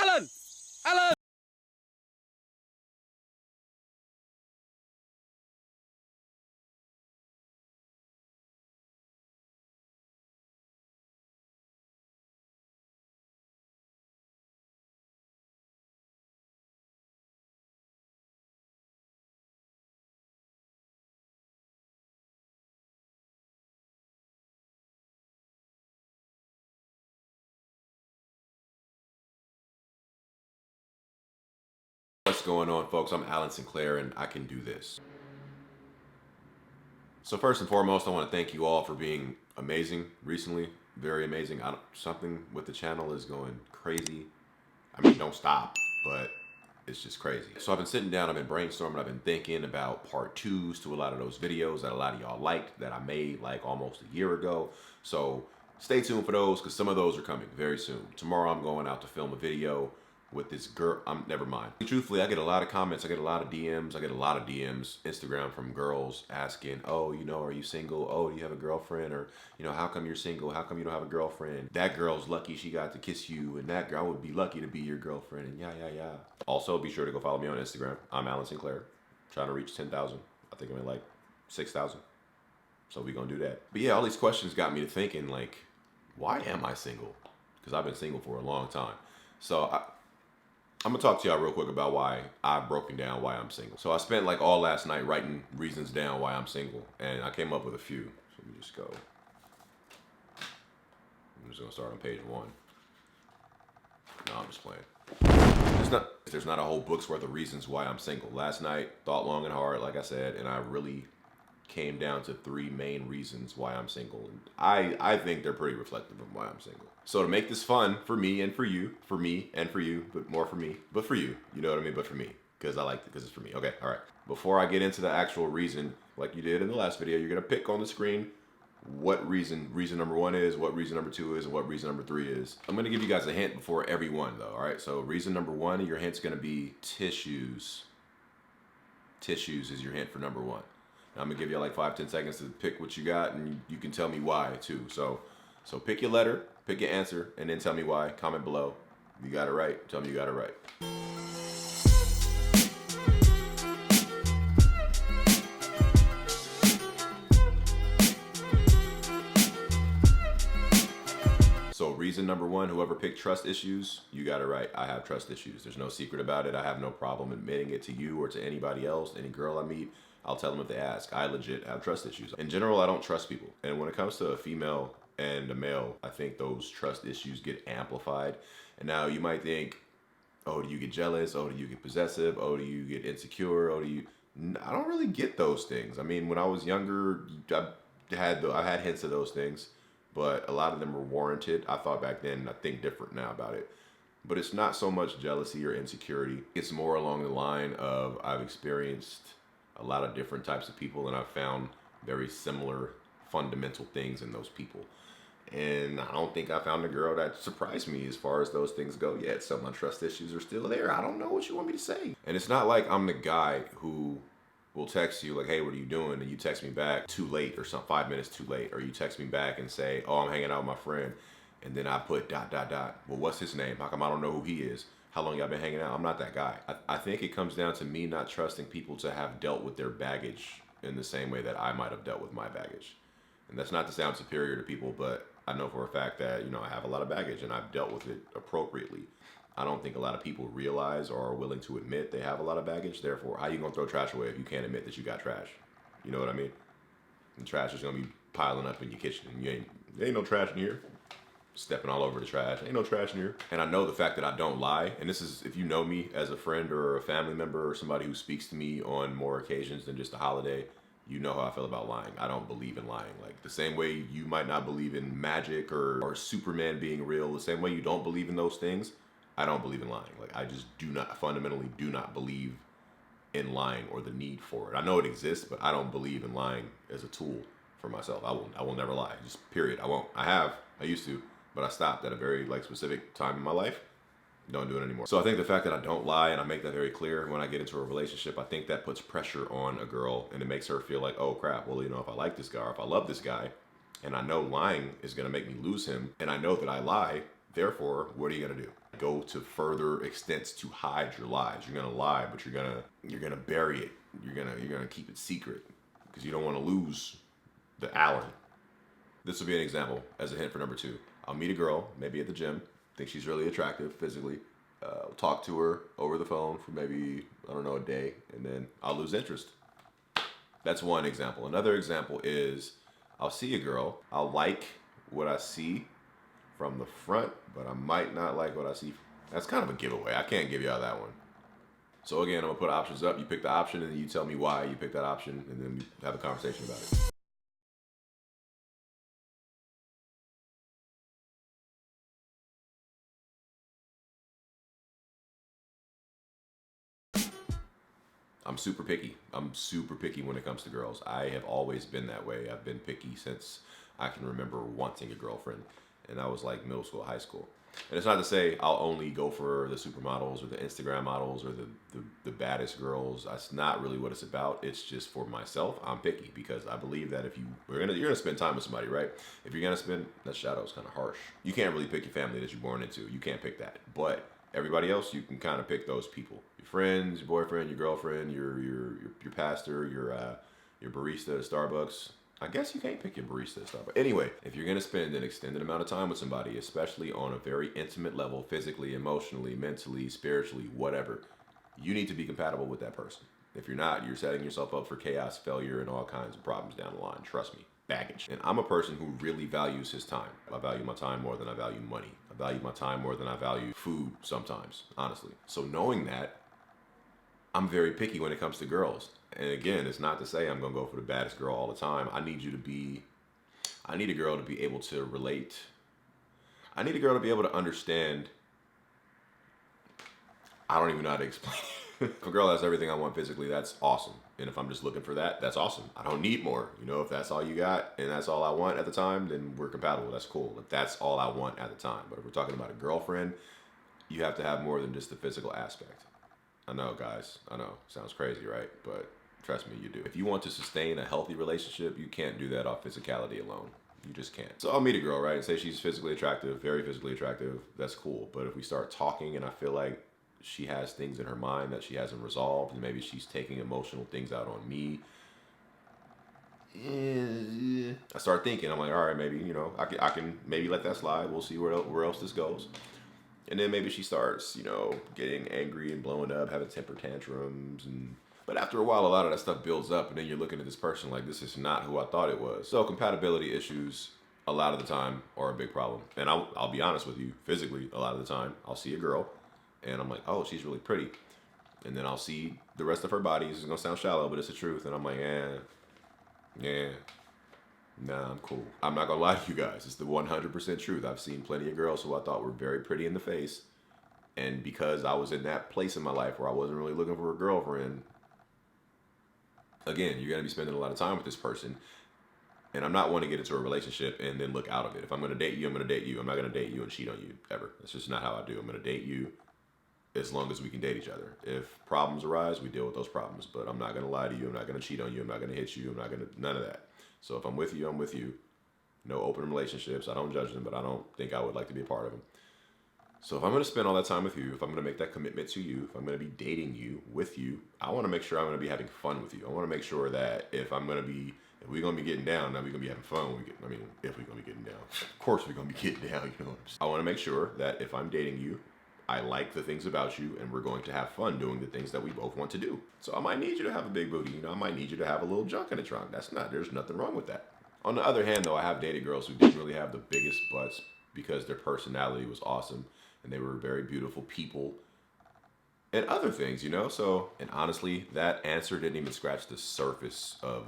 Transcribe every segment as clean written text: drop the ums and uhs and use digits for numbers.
Alan! Alan! What's going on, folks? I'm Alan Sinclair, and I can do this. So first and foremost, I want to thank you all for being amazing recently. Very amazing. Something with the channel is going crazy. I mean, don't stop, but it's just crazy. So I've been sitting down, I've been brainstorming, I've been thinking about part 2s to a lot of those videos that a lot of y'all liked that I made like almost a year ago. So stay tuned for those, because some of those are coming very soon. Tomorrow I'm going out to film a video with this girl. Never mind. Truthfully, I get a lot of comments, I get a lot of DMs, Instagram from girls asking, oh, you know, are you single? Oh, do you have a girlfriend? Or, you know, how come you're single? How come you don't have a girlfriend? That girl's lucky she got to kiss you, and that girl would be lucky to be your girlfriend, and yeah. Also, be sure to go follow me on Instagram. I'm Alan Sinclair. Trying to reach 10,000. I think I'm at like 6,000. So we gonna do that. But yeah, all these questions got me to thinking, like, why am I single? Because I've been single for a long time. So I'm gonna talk to y'all real quick about why I've broken down why I'm single. So I spent like all last night writing reasons down why I'm single, and I came up with a few. So let me just go. I'm just gonna start on page 1. No, I'm just playing. There's not a whole book's worth of reasons why I'm single. Last night, thought long and hard, like I said, and I really came down to 3 main reasons why I'm single. And I think they're pretty reflective of why I'm single. So to make this fun for me and for you, but more for me, but for you, you know what I mean? But for me, because I like it, because it's for me. Okay, all right. Before I get into the actual reason, like you did in the last video, you're gonna pick on the screen what reason number 1 is, what reason number 2 is, and what reason number 3 is. I'm gonna give you guys a hint before every one though, all right? So reason number 1, your hint's gonna be tissues. Tissues is your hint for number 1. I'm gonna give you like 5-10 seconds to pick what you got, and you can tell me why too. So pick your letter, pick your answer, and then tell me why. Comment below. If you got it right, tell me you got it right. So reason number 1, whoever picked trust issues, you got it right. I have trust issues. There's no secret about it. I have no problem admitting it to you or to anybody else, any girl I meet. I'll tell them if they ask. I legit have trust issues. In general, I don't trust people. And when it comes to a female and a male, I think those trust issues get amplified. And now you might think, oh, do you get jealous? Oh, do you get possessive? Oh, do you get insecure? Oh, do you... I don't really get those things. I mean, when I was younger, I had hints of those things, but a lot of them were warranted. I thought back then, I think different now about it. But it's not so much jealousy or insecurity. It's more along the line of I've experienced a lot of different types of people, and I've found very similar fundamental things in those people. And I don't think I found a girl that surprised me as far as those things go yet. So my trust issues are still there. I don't know what you want me to say. And it's not like I'm the guy who will text you like, hey, what are you doing? And you text me back too late or something, 5 minutes too late. Or you text me back and say, oh, I'm hanging out with my friend. And then I put ... Well, what's his name? How come I don't know who he is? How long y'all been hanging out? I'm not that guy. I think it comes down to me not trusting people to have dealt with their baggage in the same way that I might have dealt with my baggage. And that's not to sound superior to people, but I know for a fact that, you know, I have a lot of baggage and I've dealt with it appropriately. I don't think a lot of people realize or are willing to admit they have a lot of baggage. Therefore, how you gonna throw trash away if you can't admit that you got trash? You know what I mean? And trash is gonna be piling up in your kitchen, and there ain't no trash in here. Stepping all over the trash. Ain't no trash in here. And I know the fact that I don't lie, and this is, if you know me as a friend or a family member or somebody who speaks to me on more occasions than just a holiday, you know how I feel about lying. I don't believe in lying. Like the same way you might not believe in magic or Superman being real, the same way you don't believe in those things, I don't believe in lying. Like I just fundamentally do not believe in lying or the need for it. I know it exists, but I don't believe in lying as a tool for myself. I will never lie, just period. I won't. I used to. But I stopped at a very specific time in my life. Don't do it anymore. So I think the fact that I don't lie, and I make that very clear when I get into a relationship, I think that puts pressure on a girl, and it makes her feel like, oh crap, well, you know, if I like this guy or if I love this guy, and I know lying is gonna make me lose him, and I know that I lie, therefore, what are you gonna do? go to further extents to hide your lies. You're gonna lie, but you're gonna bury it. You're gonna keep it secret because you don't want to lose the Allen. This will be an example as a hint for number 2. I'll meet a girl, maybe at the gym, think she's really attractive physically. Talk to her over the phone for maybe, I don't know, a day, and then I'll lose interest. That's one example. Another example is I'll see a girl, I'll like what I see from the front, but I might not like what I see. That's kind of a giveaway. I can't give y'all that one. So again, I'm gonna put options up. You pick the option and then you tell me why you picked that option, and then we have a conversation about it. I'm super picky. I'm super picky when it comes to girls. I have always been that way. I've been picky since I can remember wanting a girlfriend. And that was like middle school, high school. And it's not to say I'll only go for the supermodels or the Instagram models or the baddest girls. That's not really what it's about. It's just for myself. I'm picky because I believe that if you're gonna spend time with somebody, right? If you're gonna spend, that shadow is kind of harsh. You can't really pick your family that you're born into. You can't pick that. But everybody else, you can kind of pick those people. Your friends, your boyfriend, your girlfriend, your pastor, your barista at Starbucks. I guess you can't pick your barista at Starbucks. Anyway, if you're gonna spend an extended amount of time with somebody, especially on a very intimate level, physically, emotionally, mentally, spiritually, whatever, you need to be compatible with that person. If you're not, you're setting yourself up for chaos, failure, and all kinds of problems down the line. Trust me. Baggage. And I'm a person who really values his time. I value my time more than I value money. I value my time more than I value food sometimes, honestly. So knowing that, I'm very picky when it comes to girls. And again, it's not to say I'm gonna go for the baddest girl all the time. I need a girl to be able to relate. I need a girl to be able to understand. I don't even know how to explain it. If a girl has everything I want physically, that's awesome. And if I'm just looking for that, that's awesome. I don't need more. You know, if that's all you got and that's all I want at the time, then we're compatible. That's cool. If that's all I want at the time. But if we're talking about a girlfriend, you have to have more than just the physical aspect. I know, guys. I know. Sounds crazy, right? But trust me, you do. If you want to sustain a healthy relationship, you can't do that off physicality alone. You just can't. So I'll meet a girl, right, and say she's physically attractive, very physically attractive. That's cool. But if we start talking and I feel like she has things in her mind that she hasn't resolved, and maybe she's taking emotional things out on me, I start thinking, I'm like, all right, maybe, I can maybe let that slide. We'll see where else this goes. And then maybe she starts, getting angry and blowing up, having temper tantrums. But after a while, a lot of that stuff builds up, and then you're looking at this person like, this is not who I thought it was. So compatibility issues, a lot of the time, are a big problem. And I'll be honest with you, physically, a lot of the time, I'll see a girl, and I'm like, oh, she's really pretty. And then I'll see the rest of her body. This is going to sound shallow, but it's the truth. And I'm like, yeah. Nah, I'm cool. I'm not gonna lie to you guys. It's the 100% truth. I've seen plenty of girls who I thought were very pretty in the face. And because I was in that place in my life where I wasn't really looking for a girlfriend, again, you're gonna be spending a lot of time with this person. And I'm not wanting to get into a relationship and then look out of it. If I'm gonna date you, I'm gonna date you. I'm not gonna date you and cheat on you, ever. That's just not how I do. I'm gonna date you as long as we can date each other. If problems arise, we deal with those problems. But I'm not gonna lie to you. I'm not gonna cheat on you. I'm not gonna hit you. I'm not gonna, none of that. So if I'm with you, I'm with you. No open relationships. I don't judge them, but I don't think I would like to be a part of them. So if I'm going to spend all that time with you, if I'm going to make that commitment to you, if I'm going to be dating you, with you, I want to make sure I'm going to be having fun with you. I want to make sure that if we're going to be getting down, now we're going to be having fun when if we're going to be getting down. Of course we're going to be getting down, you know what I'm saying? I want to make sure that if I'm dating you, I like the things about you, and we're going to have fun doing the things that we both want to do. So I might need you to have a big booty. I might need you to have a little junk in the trunk. There's nothing wrong with that. On the other hand, though, I have dated girls who didn't really have the biggest butts because their personality was awesome, and they were very beautiful people, and other things, So, and honestly, that answer didn't even scratch the surface of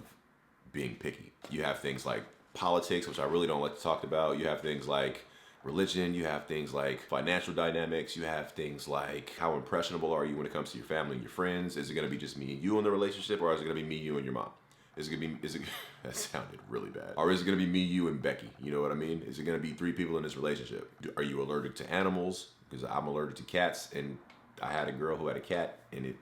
being picky. You have things like politics, which I really don't like to talk about. You have things like religion, you have things like financial dynamics, you have things like how impressionable are you when it comes to your family and your friends. Is it going to be just me and you in the relationship, or is it going to be me, you, and your mom? That sounded really bad. Or is it going to be me, you, and Becky? You know what I mean? Is it going to be 3 people in this relationship? Are you allergic to animals? Because I'm allergic to cats, and I had a girl who had a cat, and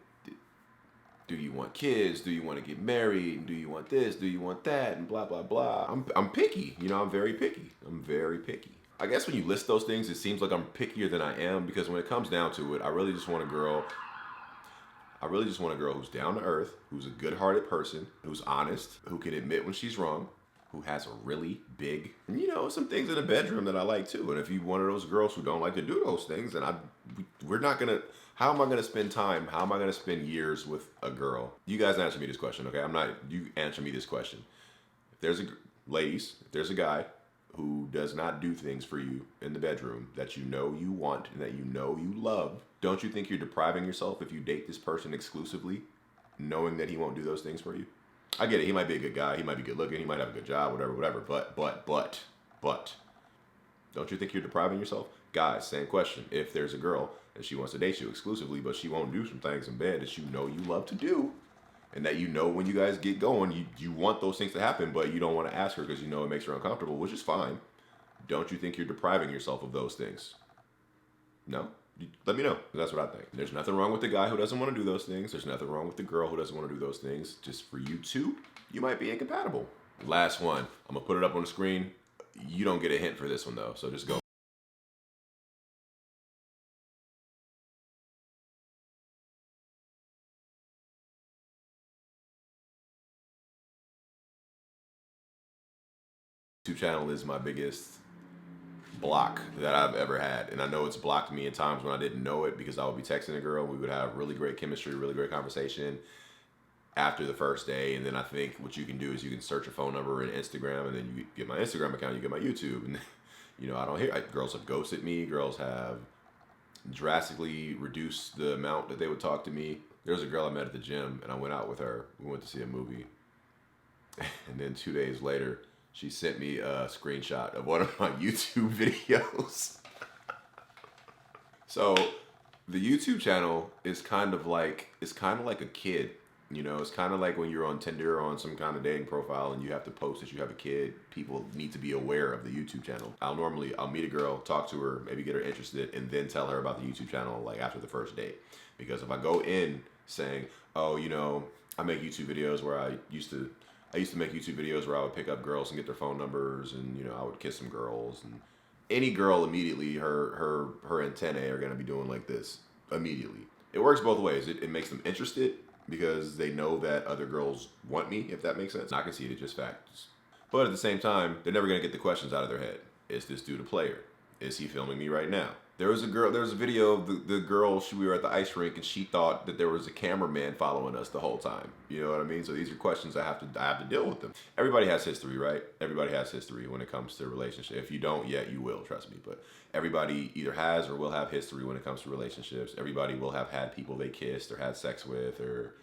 do you want kids? Do you want to get married? Do you want this? Do you want that? And blah, blah, blah. I'm picky. I'm very picky. I'm very picky. I guess when you list those things, it seems like I'm pickier than I am, because when it comes down to it, I really just want a girl. I really just want a girl who's down to earth, who's a good-hearted person, who's honest, who can admit when she's wrong, who has a really big, some things in the bedroom that I like too. And if you're one of those girls who don't like to do those things, then we're not gonna. How am I gonna spend time? How am I gonna spend years with a girl? You guys answer me this question, okay? I'm not. You answer me this question. If there's if there's a guy who does not do things for you in the bedroom that you know you want and that you know you love, don't you think you're depriving yourself if you date this person exclusively, knowing that he won't do those things for you? I get it. He might be a good guy. He might be good looking. He might have a good job, whatever. But, don't you think you're depriving yourself? Guys, same question. If there's a girl and she wants to date you exclusively, but she won't do some things in bed that you know you love to do, and that you know when you guys get going, you want those things to happen, but you don't want to ask her because you know it makes her uncomfortable, which is fine. Don't you think you're depriving yourself of those things? No? Let me know. That's what I think. There's nothing wrong with the guy who doesn't want to do those things. There's nothing wrong with the girl who doesn't want to do those things. Just for you two, you might be incompatible. Last one. I'm going to put it up on the screen. You don't get a hint for this one, though, so just go. YouTube channel is my biggest block that I've ever had, and I know it's blocked me in times when I didn't know it, because I would be texting a girl, we would have really great chemistry, really great conversation after the first day, and then I think what you can do is you can search a phone number in Instagram, and then you get my Instagram account, you get my YouTube, and I don't hear. Girls have ghosted me, girls have drastically reduced the amount that they would talk to me. There was a girl I met at the gym, and I went out with her, we went to see a movie, and then 2 days later she sent me a screenshot of one of my YouTube videos. So the YouTube channel is kind of like a kid. It's kind of like when you're on Tinder or on some kind of dating profile and you have to post that you have a kid. People need to be aware of the YouTube channel. I'll meet a girl, talk to her, maybe get her interested, and then tell her about the YouTube channel like after the first date. Because if I go in saying, oh, I make YouTube videos where I used to make YouTube videos where I would pick up girls and get their phone numbers, and I would kiss some girls, and any girl immediately her antennae are gonna be doing like this immediately. It works both ways. It makes them interested because they know that other girls want me, if that makes sense. Not conceited, just facts. But at the same time, they're never gonna get the questions out of their head. Is this dude a player? Is he filming me right now? There was a video of the girl, we were at the ice rink, and she thought that there was a cameraman following us the whole time. You know what I mean? So these are questions I have to deal with them. Everybody has history, right? Everybody has history when it comes to relationship. If you don't yet, you will, trust me. But everybody either has or will have history when it comes to relationships. Everybody will have had people they kissed or had sex with or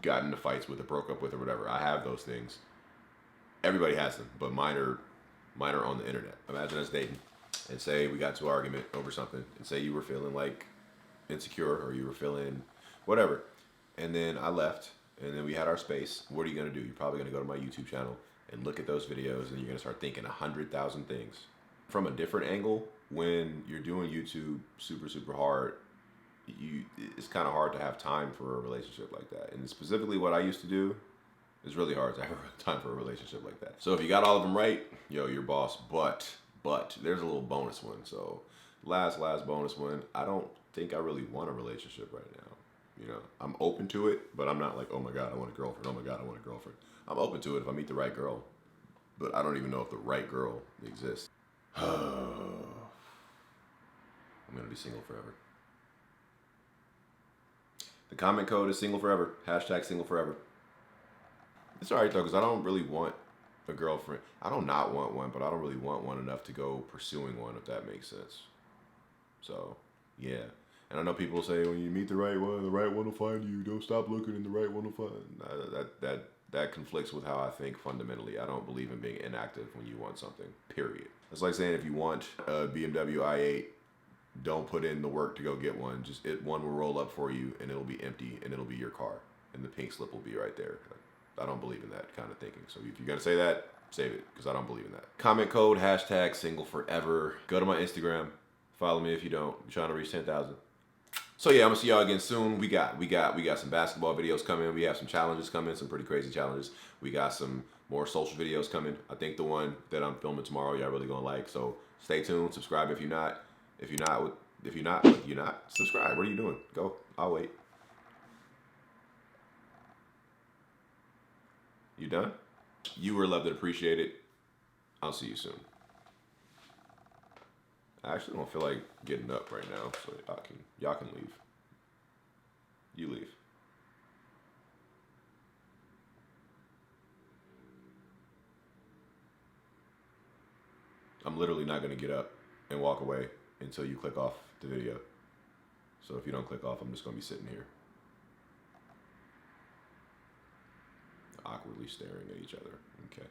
got into fights with or broke up with or whatever. I have those things. Everybody has them, but mine are on the internet. Imagine us dating. And say we got into an argument over something, and say you were feeling like insecure or you were feeling whatever, and then I left, and then we had our space. What are you gonna do? You're probably gonna go to my YouTube channel and look at those videos, and you're gonna start thinking 100,000 things from a different angle. When you're doing YouTube super hard, it's kind of hard to have time for a relationship like that. And specifically, what I used to do, it's really hard to have time for a relationship like that. So if you got all of them right, you're boss. But there's a little bonus one. So last bonus one. I don't think I really want a relationship right now. I'm open to it, but I'm not like, oh my God, I want a girlfriend. Oh my God, I want a girlfriend. I'm open to it if I meet the right girl, but I don't even know if the right girl exists. I'm gonna be single forever. The comment code is single forever. # single forever. It's alright though, because I don't really want a girlfriend. I don't not want one, but I don't really want one enough to go pursuing one, if that makes sense. So, yeah. And I know people say when you meet the right one will find you. Don't stop looking and the right one will find. That conflicts with how I think fundamentally. I don't believe in being inactive when you want something, period. It's like saying if you want a BMW i8, don't put in the work to go get one. One will roll up for you and it'll be empty and it'll be your car. And the pink slip will be right there. I don't believe in that kind of thinking. So if you're going to say that, save it, because I don't believe in that. Comment code # single forever. Go to my Instagram. Follow me if you don't. I'm trying to reach 10,000. So yeah, I'm going to see y'all again soon. We got some basketball videos coming. We have some challenges coming, some pretty crazy challenges. We got some more social videos coming. I think the one that I'm filming tomorrow, y'all really going to like. So Stay tuned. Subscribe if you're not. You're not. Subscribe. What are you doing? Go. I'll wait. You done? You were loved and appreciated. I'll see you soon. I actually don't feel like getting up right now, so y'all can leave. You leave. I'm literally not gonna get up and walk away until you click off the video. So if you don't click off, I'm just gonna be sitting here, awkwardly staring at each other. Okay.